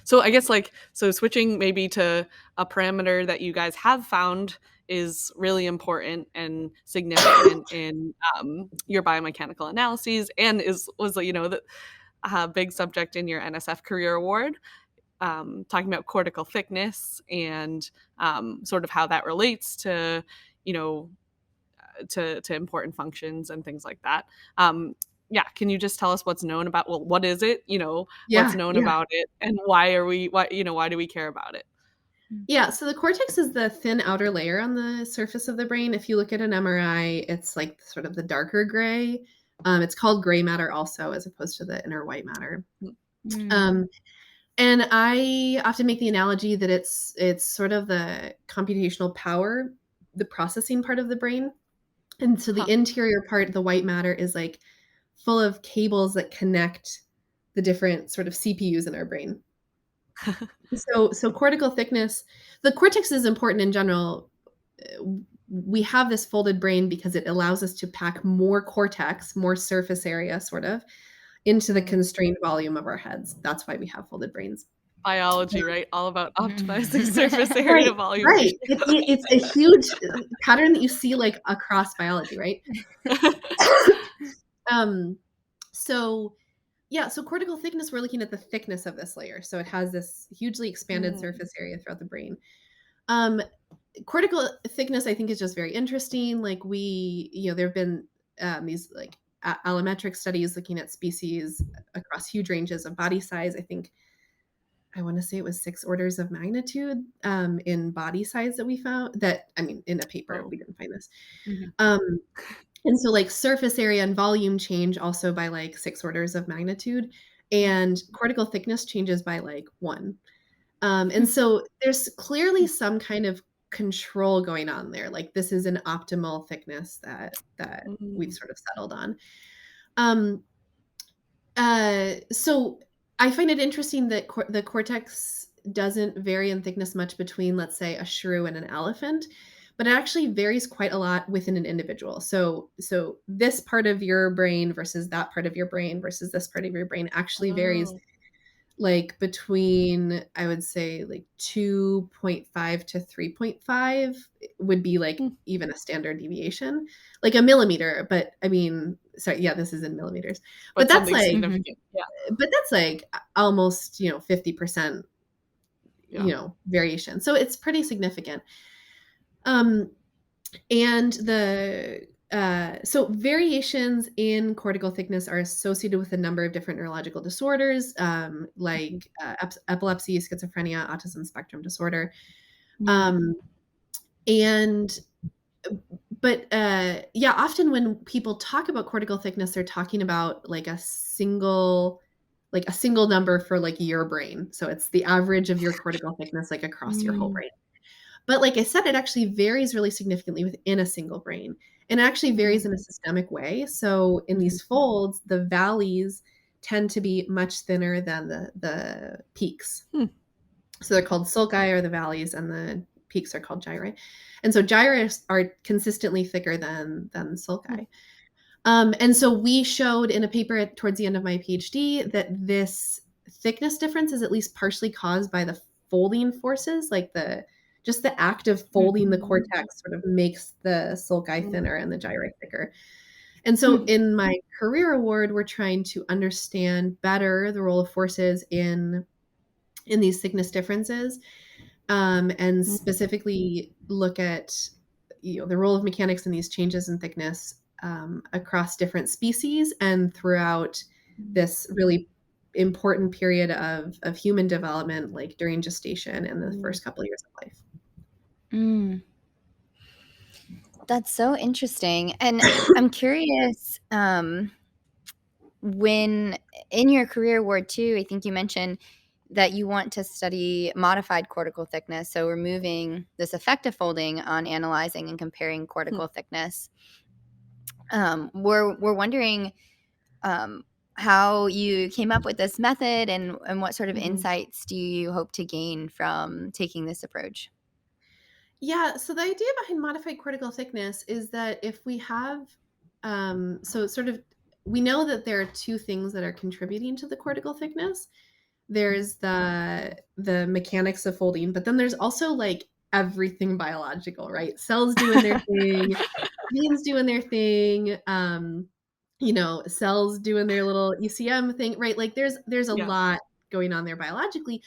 So I guess so switching maybe to a parameter that you guys have found is really important and significant in your biomechanical analyses, and was the big subject in your NSF Career Award, talking about cortical thickness and sort of how that relates to you know to important functions and things like that. Yeah, can you just tell us what's known about, well, what is it? What's Yeah, known yeah. about it, and why do we care about it? Yeah, so the cortex is the thin outer layer on the surface of the brain. If you look at an MRI, it's like sort of the darker gray. It's called gray matter also, as opposed to the inner white matter. Mm. Um, and I often make the analogy that it's sort of the computational power, the processing part of the brain. And so the Huh. interior part, the white matter, is like full of cables that connect the different sort of CPUs in our brain. So cortical thickness, the cortex is important in general. We have this folded brain because it allows us to pack more cortex, more surface area, sort of, into the Mm. constrained volume of our heads. That's why we have folded brains. Biology, right? All about optimizing surface Mm. area Right, volume. right. It's a huge pattern that you see like across biology, right? Um, so yeah, so cortical thickness, we're looking at the thickness of this layer. So it has this hugely expanded Mm. surface area throughout the brain. Um, Cortical thickness, I think, is just very interesting. Like there have been these like allometric studies looking at species across huge ranges of body size. I want to say it was 6 orders of magnitude in body size that we found. That I mean, in a paper, Oh. we didn't find this. Mhm. Um, and so, like surface area and volume change also by like 6 orders of magnitude, and cortical thickness changes by like one. And so there's clearly some kind of control going on there. Like this is an optimal thickness that we've Mm. sort of settled on. Um, so I find it interesting that the cortex doesn't vary in thickness much between, let's say, a shrew and an elephant, but it actually varies quite a lot within an individual. So this part of your brain versus that part of your brain versus this part of your brain actually varies Oh. like between, I would say, like 2.5 to 3.5 would be like Hmm. even a standard deviation, like a millimeter. But I mean, sorry, yeah, this is in millimeters, but But that's something like, Mhm. significant. Yeah. almost, 50%, Yeah. variation. So it's pretty significant. Um, and so variations in cortical thickness are associated with a number of different neurological disorders, Mhm. like epilepsy, schizophrenia, autism spectrum disorder. Mm. Um, and but yeah, often when people talk about cortical thickness, they're talking about like a single number for like your brain. So it's the average of your cortical thickness like across your whole Mm. brain. But like I said, it actually varies really significantly within a single brain. And it actually varies in a Mm. systemic way. So in Mhm. these folds, the valleys tend to be much thinner than the peaks. Hmm. So they're called sulci or the valleys, and the peaks are called gyri. And so gyri are consistently thicker than Hmm. sulci. And so we showed in a paper towards the end of my PhD that this thickness difference is at least partially caused by the folding forces, like the just the act of folding the Mhm. cortex sort of makes the sulci Mm. thinner and the gyri thicker. And so Hmm. in my career award, we're trying to understand better the role of forces in these thickness differences, and Mm. specifically look at the role of mechanics in these changes in thickness across different species and throughout this really important period of human development, like during gestation and the Mm. first couple of years of life. Mm. That's so interesting. And I'm curious, when in your career award too, I think you mentioned that you want to study modified cortical thickness, so removing this effective folding on analyzing and comparing Hmm. cortical thickness. We're wondering um, how you came up with this method, and what sort of Mhm. insights do you hope to gain from taking this approach? Yeah, so the idea behind modified cortical thickness is that if we have, so sort of, we know that there are two things that are contributing to the cortical thickness. there's the mechanics of folding, but then there's also like everything biological, right? Cells doing their thing, genes doing their thing, cells doing their little ECM thing, right? Like there's a Yeah. lot going on there biologically,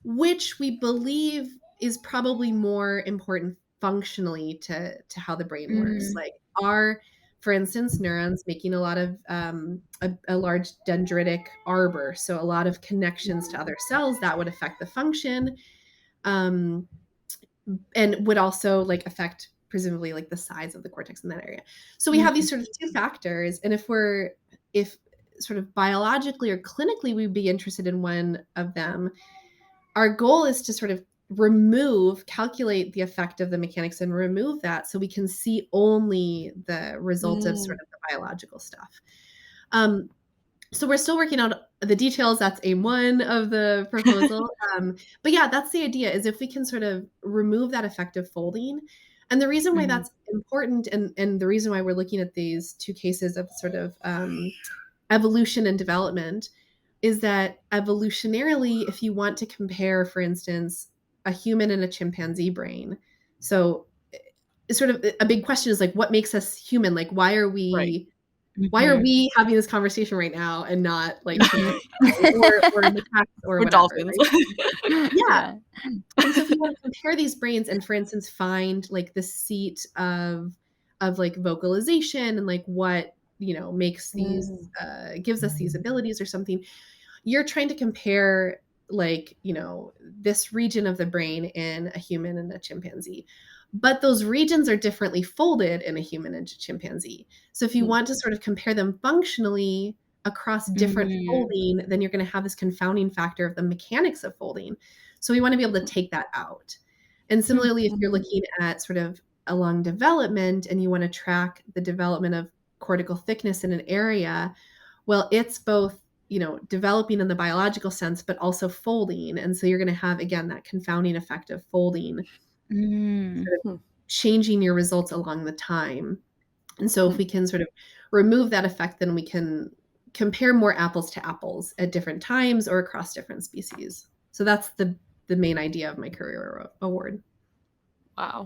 which we believe is probably more important functionally to how the brain works. Mm. Like are, for instance, neurons making a lot of a large dendritic arbor, so a lot of connections to other cells that would affect the function, um, and would also like affect presumably like the size of the cortex in that area. So we have these sort of two factors, and if sort of biologically or clinically we'd be interested in one of them, our goal is to sort of calculate the effect of the mechanics and remove that so we can see only the result of sort of the biological stuff. So we're still working out the details. That's aim one of the proposal. But yeah, that's the idea, is if we can sort of remove that effect of folding. And the reason why that's important, and the reason why we're looking at these two cases of sort of evolution and development, is that evolutionarily, if you want to compare, for instance, a human and a chimpanzee brain, so it's sort of a big question is like, what makes us human? Like, why are Right. we having this conversation right now and not like chimpanzees or macaques or Or whatever, dolphins. right? Yeah. Yeah. And so if you want to compare these brains and, for instance, find like the seat of like vocalization and like what makes these gives us these abilities or something, you're trying to compare like this region of the brain in a human and a chimpanzee, but those regions are differently folded in a human and a chimpanzee. So if you want to sort of compare them functionally across different folding, then you're going to have this confounding factor of the mechanics of folding. So we want to be able to take that out. And similarly, if you're looking at sort of along development and you want to track the development of cortical thickness in an area, well, it's both developing in the biological sense, but also folding. And so you're going to have, again, that confounding effect of folding, sort of changing your results along the time. And so if we can sort of remove that effect, then we can compare more apples to apples at different times or across different species. So that's the main idea of my career award. Wow.